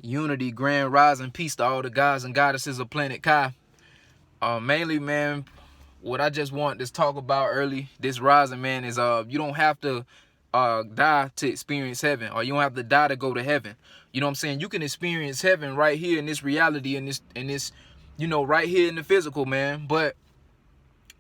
Unity, grand rising, peace to all the gods and goddesses of planet Kai. Mainly, man, what I just want to talk about early this rising, man, is you don't have to die to experience heaven, or you don't have to die to go to heaven. You know what I'm saying? You can experience heaven right here in this reality, in this, right here in the physical, man. But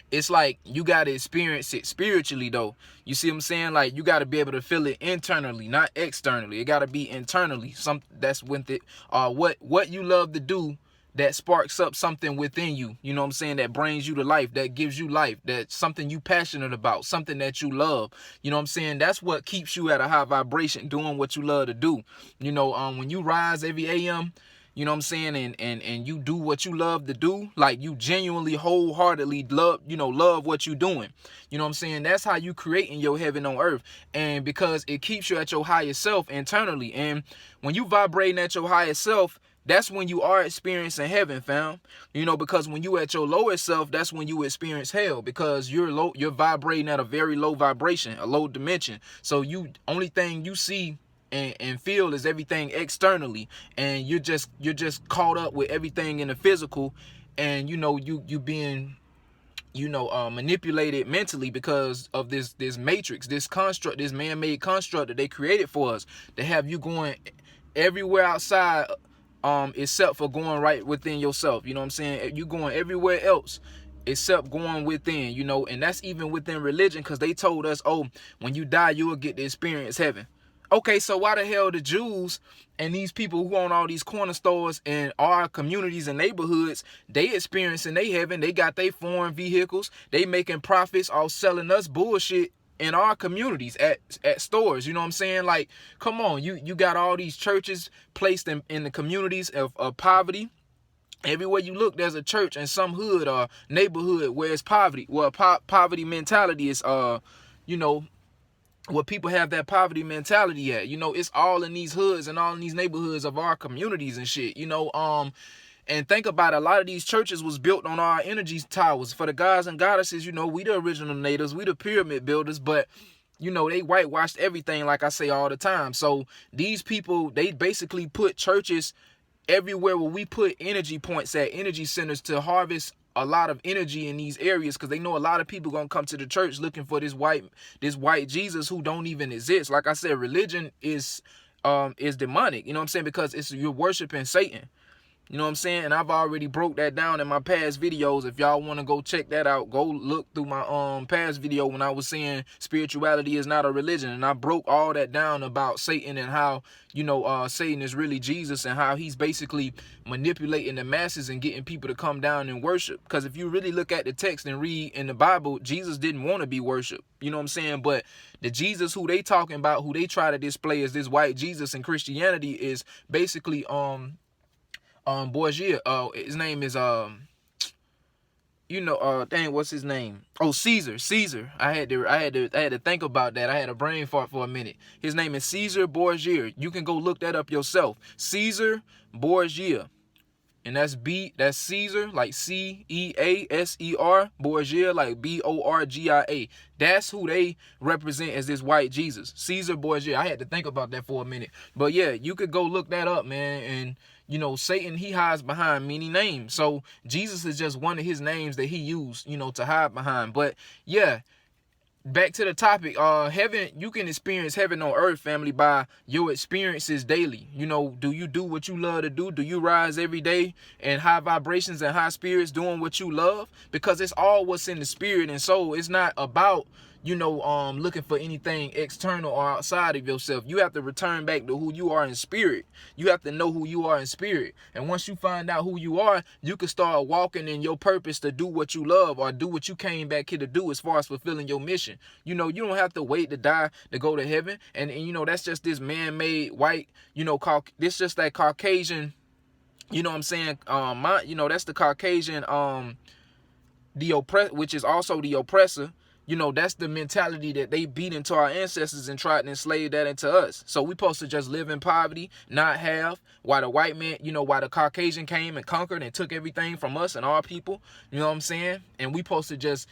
it's like you got to experience it spiritually, though. You see what I'm saying? Like, you got to be able to feel it internally, not externally. It got to be internally. That's with it. What you love to do that sparks up something within you. You know what I'm saying? That brings you to life, that gives you life, that's something you passionate about, something that you love. You know what I'm saying? That's what keeps you at a high vibration, doing what you love to do. When you rise every AM, you know what I'm saying, and you do what you love to do, like you genuinely wholeheartedly love what you're doing. You know what I'm saying? That's how you creating your heaven on earth. And because it keeps you at your highest self internally. And when you vibrating at your highest self, that's when you are experiencing heaven, fam. Because when you at your lowest self, that's when you experience hell, because you're vibrating at a very low vibration, a low dimension. So only thing you see and feel is everything externally, and you're just caught up with everything in the physical, and you being manipulated mentally because of this matrix, this construct, this man-made construct that they created for us, to have you going everywhere outside except for going right within yourself. You know what I'm saying? You going everywhere else except going within, and that's even within religion, because they told us, oh, when you die, you will get to experience heaven. Okay, so why the hell the Jews and these people who own all these corner stores in our communities and neighborhoods, they experiencing they heaven, they got their foreign vehicles, they making profits off selling us bullshit in our communities at stores? You know what I'm saying? Like, come on, you got all these churches placed in the communities of poverty. Everywhere you look, there's a church in some hood or neighborhood where it's poverty. Well, poverty mentality is where people have that poverty mentality at. It's all in these hoods and all in these neighborhoods of our communities and shit. And think about it, a lot of these churches was built on our energy towers. For the gods and goddesses, we the original natives, we the pyramid builders, but they whitewashed everything, like I say all the time. So these people, they basically put churches everywhere where we put energy points at, energy centers, to harvest a lot of energy in these areas, because they know a lot of people gonna come to the church looking for this white Jesus who don't even exist. Like I said, religion is demonic. You know what I'm saying? Because you're worshiping Satan. You know what I'm saying? And I've already broke that down in my past videos. If y'all want to go check that out, go look through my past video when I was saying spirituality is not a religion. And I broke all that down about Satan and how, Satan is really Jesus, and how he's basically manipulating the masses and getting people to come down and worship. Because if you really look at the text and read in the Bible, Jesus didn't want to be worshiped. You know what I'm saying? But the Jesus who they talking about, who they try to display as this white Jesus in Christianity, is basically Borgia. His name is what's his name? Oh, Caesar. I had to think about that. I had a brain fart for a minute. His name is Caesar Borgia. You can go look that up yourself. Caesar Borgia. And that's Caesar, like Caesar, Borgia, like Borgia. That's who they represent as this white Jesus, Caesar Borgia. I had to think about that for a minute. But yeah, you could go look that up, man. And Satan, he hides behind many names. So Jesus is just one of his names that he used, to hide behind. But yeah, back to the topic. Heaven, you can experience heaven on earth, family, by your experiences daily. Do you do what you love to do? Do you rise every day in high vibrations and high spirits doing what you love? Because it's all what's in the spirit and soul. It's not about looking for anything external or outside of yourself. You have to return back to who you are in spirit. You have to know who you are in spirit. And once you find out who you are, you can start walking in your purpose to do what you love, or do what you came back here to do as far as fulfilling your mission. You don't have to wait to die to go to heaven. And that's just this man-made white, this just that Caucasian, you know what I'm saying? That's the Caucasian, which is also the oppressor. That's the mentality that they beat into our ancestors and tried to enslave that into us. So we supposed to just live in poverty, not have, while the white man, while the Caucasian came and conquered and took everything from us and our people, you know what I'm saying? And we supposed to just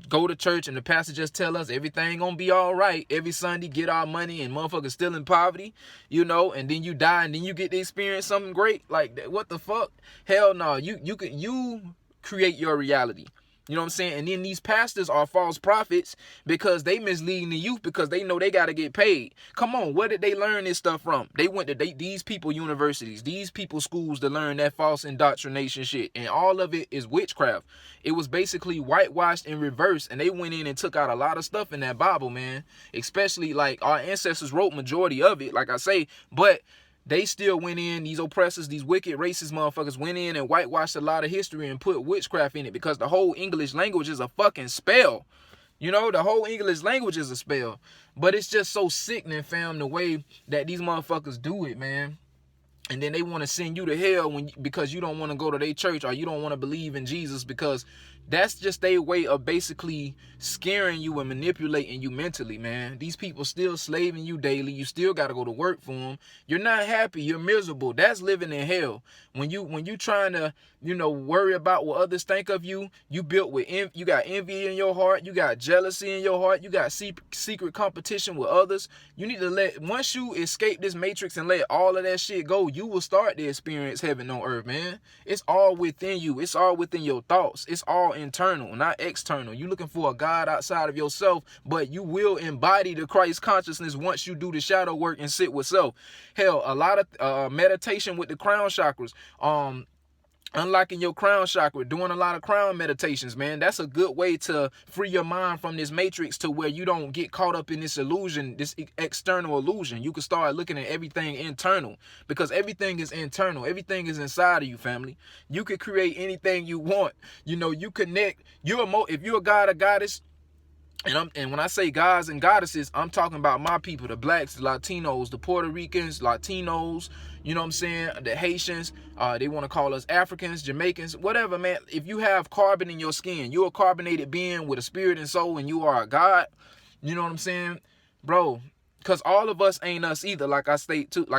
Go to church and the pastor just tell us everything gonna be all right every Sunday, get our money, and motherfuckers still in poverty, you know, and then you die and then you get to experience something great. Like, what the fuck? Hell no. You create your reality. You know what I'm saying? And then these pastors are false prophets because they misleading the youth because they know they got to get paid. Come on, where did they learn this stuff from? They went to these people universities, these people schools to learn that false indoctrination shit. And all of it is witchcraft. It was basically whitewashed in reverse. And they went in and took out a lot of stuff in that Bible, man. Especially like our ancestors wrote majority of it, like I say. But they still went in, these oppressors, these wicked racist motherfuckers went in and whitewashed a lot of history and put witchcraft in it because the whole English language is a fucking spell. You know, the whole English language is a spell. But it's just so sickening, fam, the way that these motherfuckers do it, man. And then they want to send you to hell because you don't want to go to their church or you don't want to believe in Jesus, because that's just their way of basically scaring you and manipulating you mentally, man. These people still slaving you daily. You still got to go to work for them. You're not happy. You're miserable. That's living in hell. When you trying to, you know, worry about what others think of you, you built with you got envy in your heart. You got jealousy in your heart. You got secret competition with others. You need to once you escape this matrix and let all of that shit go, you will start to experience heaven on earth, man. It's all within you. It's all within your thoughts. It's all internal, not external. You looking for a God outside of yourself, but you will embody the Christ consciousness once you do the shadow work and sit with self. Hell, a lot of meditation with the crown chakras, unlocking your crown chakra, doing a lot of crown meditations, man. That's a good way to free your mind from this matrix to where you don't get caught up in this illusion, this external illusion. You can start looking at everything internal, because everything is internal. Everything is inside of you, family. You can create anything you want. You know, you connect. If you're a god or goddess, and when I say gods and goddesses, I'm talking about my people, the blacks, the Latinos, the Puerto Ricans, Latinos, you know what I'm saying, the Haitians, they want to call us Africans, Jamaicans, whatever, man. If you have carbon in your skin, you're a carbonated being with a spirit and soul, and you are a god, you know what I'm saying, bro? Because all of us ain't us either, like I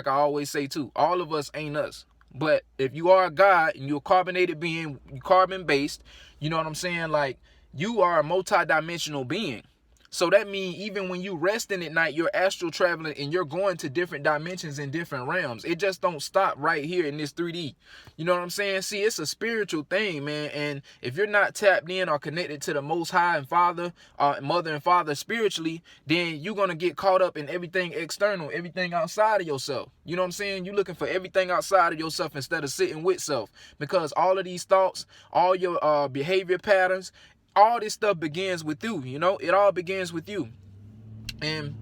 always say too. All of us ain't us. But if you are a god and you're a carbonated being, carbon-based, you know what I'm saying, like, you are a multidimensional being. So that means even when you resting at night, you're astral traveling and you're going to different dimensions in different realms. It just don't stop right here in this 3D. You know what I'm saying? See, it's a spiritual thing, man. And if you're not tapped in or connected to the Most High and Father, Mother and Father spiritually, then you're going to get caught up in everything external, everything outside of yourself. You know what I'm saying? You're looking for everything outside of yourself instead of sitting with self. Because all of these thoughts, all your behavior patterns, all this stuff begins with you, you know? It all begins with you. And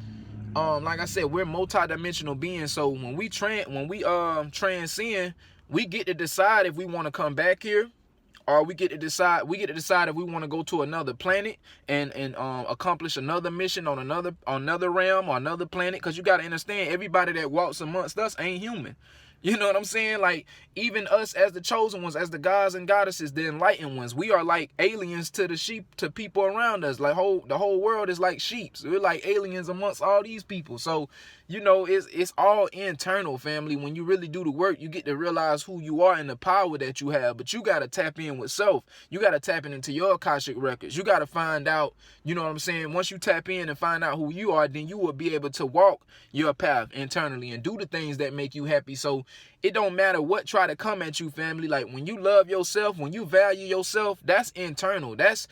like I said, we're multidimensional beings. So when we transcend, we get to decide if we want to come back here, or we get to decide if we want to go to another planet and accomplish another mission on another realm or another planet. Because you got to understand, everybody that walks amongst us ain't human. You know what I'm saying? Like, even us as the chosen ones, as the gods and goddesses, the enlightened ones, we are like aliens to to people around us. Like, the whole world is like sheep. So we're like aliens amongst all these people. So, you know, it's all internal, family. When you really do the work, you get to realize who you are and the power that you have. But you got to tap in with self. You got to tap into your Akashic records. You got to find out, you know what I'm saying? Once you tap in and find out who you are, then you will be able to walk your path internally and do the things that make you happy. So it don't matter what try to come at you, family. Like, when you love yourself, when you value yourself, that's internal. That's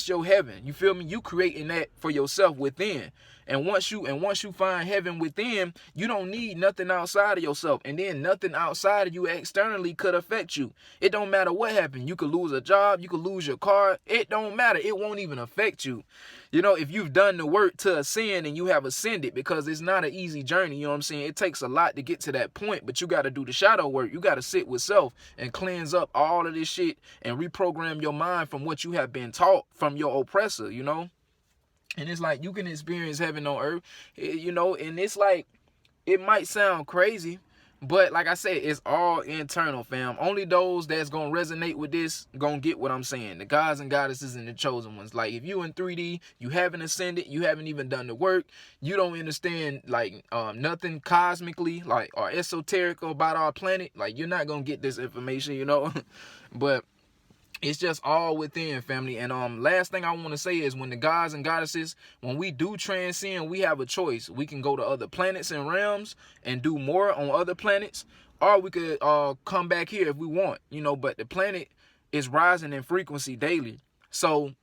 your heaven. You feel me? You creating that for yourself within. And once you find heaven within, you don't need nothing outside of yourself. And then nothing outside of you externally could affect you. It don't matter what happened. You could lose a job. You could lose your car. It don't matter. It won't even affect you. You know, if you've done the work to ascend and you have ascended, because it's not an easy journey, you know what I'm saying? It takes a lot to get to that point, but you got to do the shadow work. You got to sit with self and cleanse up all of this shit and reprogram your mind from what you have been taught from your oppressor, you know? And it's like, you can experience heaven on earth, you know, and it's like, it might sound crazy, but like I said, it's all internal, fam. Only those that's going to resonate with this going to get what I'm saying. The gods and goddesses and the chosen ones. Like, if you in 3D, you haven't ascended, you haven't even done the work, you don't understand, like, nothing cosmically, like, or esoteric about our planet, like, you're not going to get this information, you know. But It's just all within, family. And last thing I want to say is, when the gods and goddesses, when we do transcend, we have a choice. We can go to other planets and realms and do more on other planets, or we could come back here if we want, you know. But the planet is rising in frequency daily. So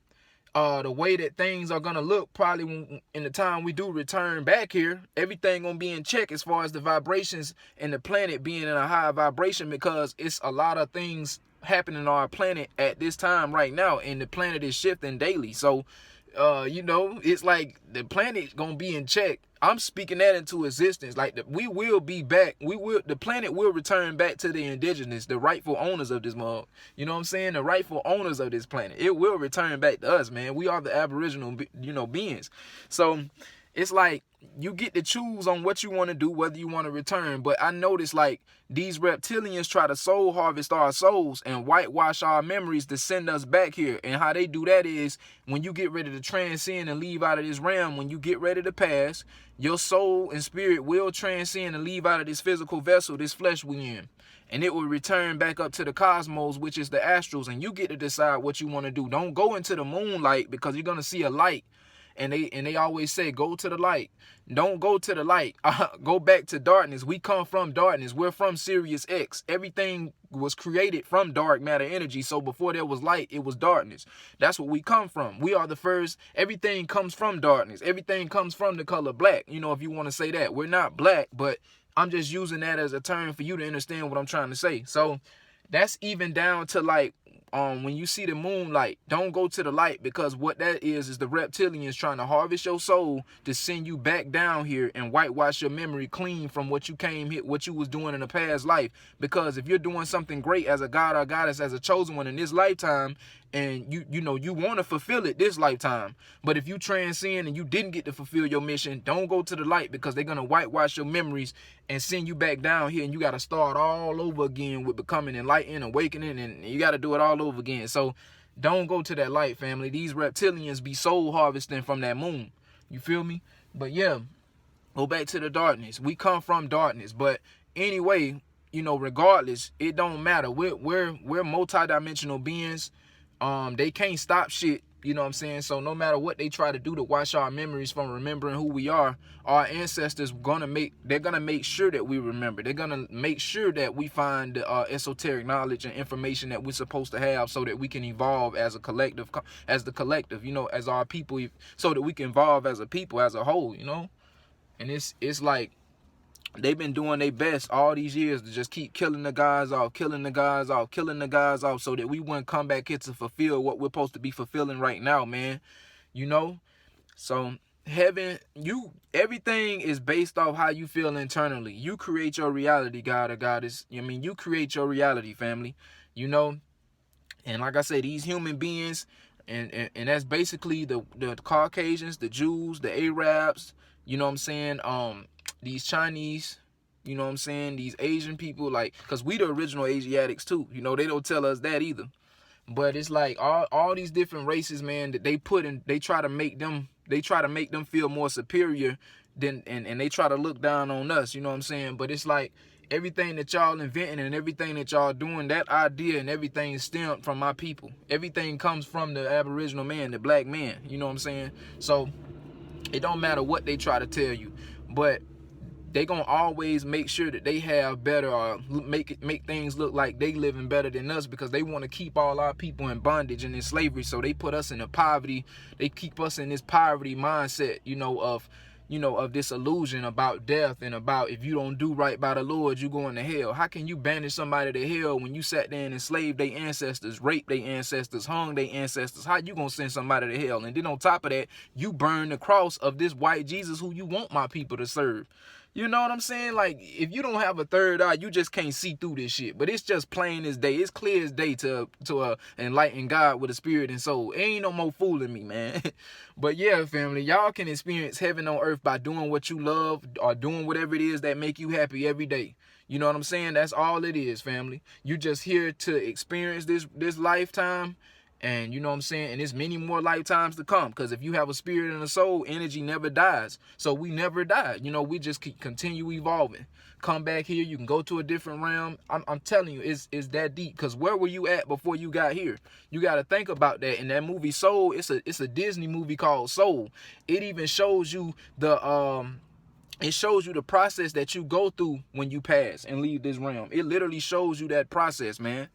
the way that things are gonna look, probably when, in the time we do return back here, everything gonna be in check as far as the vibrations and the planet being in a high vibration, because it's a lot of things happening on our planet at this time right now, and the planet is shifting daily. So you know, it's like the planet gonna be in check. I'm speaking that into existence. Like, we will be back. The planet will return back to the indigenous, the rightful owners of this mug. You know what I'm saying? The rightful owners of this planet. It will return back to us, man. We are the aboriginal, you know, beings. So it's like, you get to choose on what you want to do, whether you want to return. But I notice, like, these reptilians try to soul harvest our souls and whitewash our memories to send us back here. And how they do that is, when you get ready to transcend and leave out of this realm, when you get ready to pass, your soul and spirit will transcend and leave out of this physical vessel, this flesh we in. And it will return back up to the cosmos, which is the astrals. And you get to decide what you want to do. Don't go into the moonlight, because you're going to see a light. And they always say, go to the light. Don't go to the light. Go back to darkness. We come from darkness. We're from Sirius X. Everything was created from dark matter energy. So before there was light, it was darkness. That's what we come from. We are the first. Everything comes from darkness. Everything comes from the color black. You know, if you want to say that. We're not black, but I'm just using that as a term for you to understand what I'm trying to say. So that's even down to, like, when you see the moonlight, don't go to the light, because what that is the reptilians trying to harvest your soul to send you back down here and whitewash your memory clean from what you came here, what you was doing in a past life. Because if you're doing something great as a god or goddess, as a chosen one in this lifetime, and you know you want to fulfill it this lifetime, but if you transcend and you didn't get to fulfill your mission, don't go to the light, because they're gonna whitewash your memories and send you back down here, and you got to start all over again with becoming enlightened, awakening, and you got to do it all over again. So don't go to that light, family. These reptilians be soul harvesting from that moon. You feel me? But yeah, go back to the darkness. We come from darkness, but anyway, you know, regardless, it don't matter. We're multidimensional beings. They can't stop shit, you know what I'm saying? So no matter what they try to do to wash our memories from remembering who we are, our ancestors they're gonna make sure that we remember. They're gonna make sure that we find the esoteric knowledge and information that we're supposed to have, so that we can evolve as a collective, you know, as our people, so that we can evolve as a people, as a whole, you know? And it's like, they've been doing their best all these years to just keep killing the guys off, so that we wouldn't come back here to fulfill what we're supposed to be fulfilling right now, man. You know? So heaven, everything is based off how you feel internally. You create your reality, God or goddess. I mean, you create your reality, family. You know? And like I said, these human beings, and that's basically the Caucasians, the Jews, the Arabs, you know what I'm saying? These Chinese, you know what I'm saying? These Asian people, like, because we the original Asiatics too. You know, they don't tell us that either. But it's like all these different races, man, that they put in, they try to make them feel more superior than, and they try to look down on us, you know what I'm saying? But it's like, everything that y'all inventing and everything that y'all doing, that idea and everything is stemmed from my people. Everything comes from the aboriginal man, the black man, you know what I'm saying? So it don't matter what they try to tell you, but they gonna always make sure that they have better, or make things look like they living better than us, because they want to keep all our people in bondage and in slavery. So they put us in a poverty. They keep us in this poverty mindset, you know, of this illusion about death, and about, if you don't do right by the Lord, you going to hell. How can you banish somebody to hell when you sat there and enslaved their ancestors, raped their ancestors, hung their ancestors? How you gonna send somebody to hell? And then on top of that, you burn the cross of this white Jesus who you want my people to serve. You know what I'm saying? Like, if you don't have a third eye, you just can't see through this shit. But it's just plain as day. It's clear as day to enlighten God with a spirit and soul. Ain't no more fooling me, man. But yeah, family, y'all can experience heaven on earth by doing what you love, or doing whatever it is that make you happy every day. You know what I'm saying? That's all it is, family. You just here to experience this lifetime, And you know what I'm saying? And it's many more lifetimes to come. Because if you have a spirit and a soul, energy never dies. So we never die. You know, we just continue evolving. Come back here, you can go to a different realm. I'm telling you, it's that deep. Because where were you at before you got here? You got to think about that. In that movie Soul, it's a Disney movie called Soul. It even shows you the process that you go through when you pass and leave this realm. It literally shows you that process, man.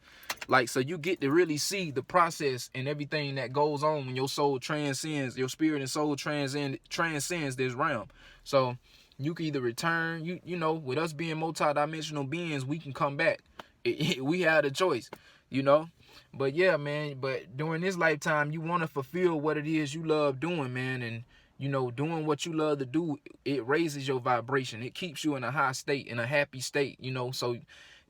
Like, so you get to really see the process and everything that goes on when your soul transcends, your spirit and soul transcends this realm. So you can either return, you know, with us being multidimensional beings, we can come back. We had a choice, you know. But yeah, man, but during this lifetime, you want to fulfill what it is you love doing, man. And you know, doing what you love to do, it raises your vibration. It keeps you in a high state, in a happy state, you know. So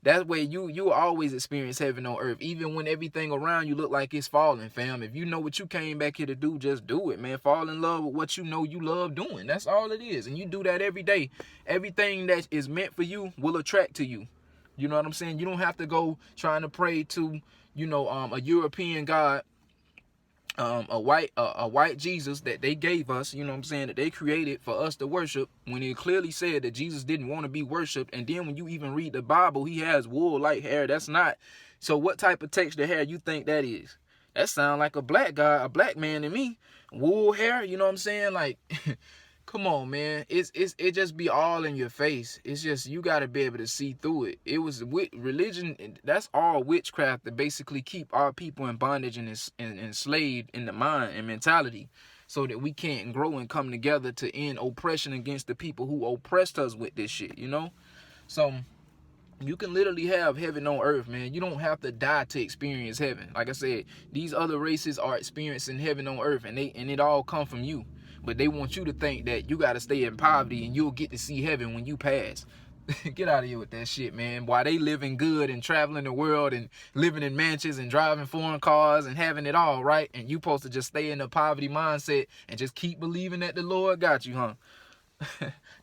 that way you always experience heaven on earth, even when everything around you look like it's falling, fam. If you know what you came back here to do, just do it, man. Fall in love with what you know you love doing. That's all it is. And you do that every day. Everything that is meant for you will attract to you. You know what I'm saying? You don't have to go trying to pray to, you know, a European God, a white Jesus that they gave us, you know what I'm saying, that they created for us to worship, when it clearly said that Jesus didn't want to be worshipped. And then when you even read the Bible, he has wool like hair. That's not. So what type of texture hair you think that is? That sound like a black guy, a black man to me. Wool hair, you know what I'm saying? Like, come on, man. It just be all in your face. It's just, you got to be able to see through it. It was with religion. That's all witchcraft to basically keep our people in bondage and enslaved in the mind and mentality, so that we can't grow and come together to end oppression against the people who oppressed us with this shit, you know? So you can literally have heaven on earth, man. You don't have to die to experience heaven. Like I said, these other races are experiencing heaven on earth, and it all come from you. But they want you to think that you got to stay in poverty and you'll get to see heaven when you pass. Get out of here with that shit, man. While they living good and traveling the world and living in mansions and driving foreign cars and having it all, right? And you supposed to just stay in the poverty mindset and just keep believing that the Lord got you, huh?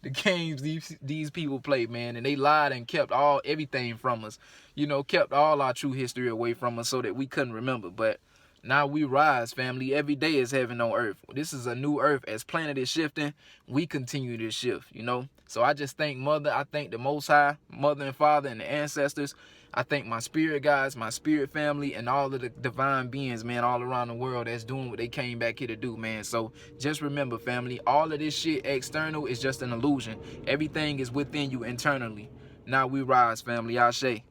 The games these people play, man, and they lied and kept everything from us. You know, kept all our true history away from us so that we couldn't remember. But now we rise, family. Every day is heaven on earth. This is a new earth. As planet is shifting, we continue to shift, you know. So I just thank Mother. I thank the Most High, Mother and Father, and the ancestors. I thank my spirit guides, my spirit family, and all of the divine beings, man, all around the world that's doing what they came back here to do, man. So just remember, family, all of this shit external is just an illusion. Everything is within you internally. Now we rise, family. Ashe.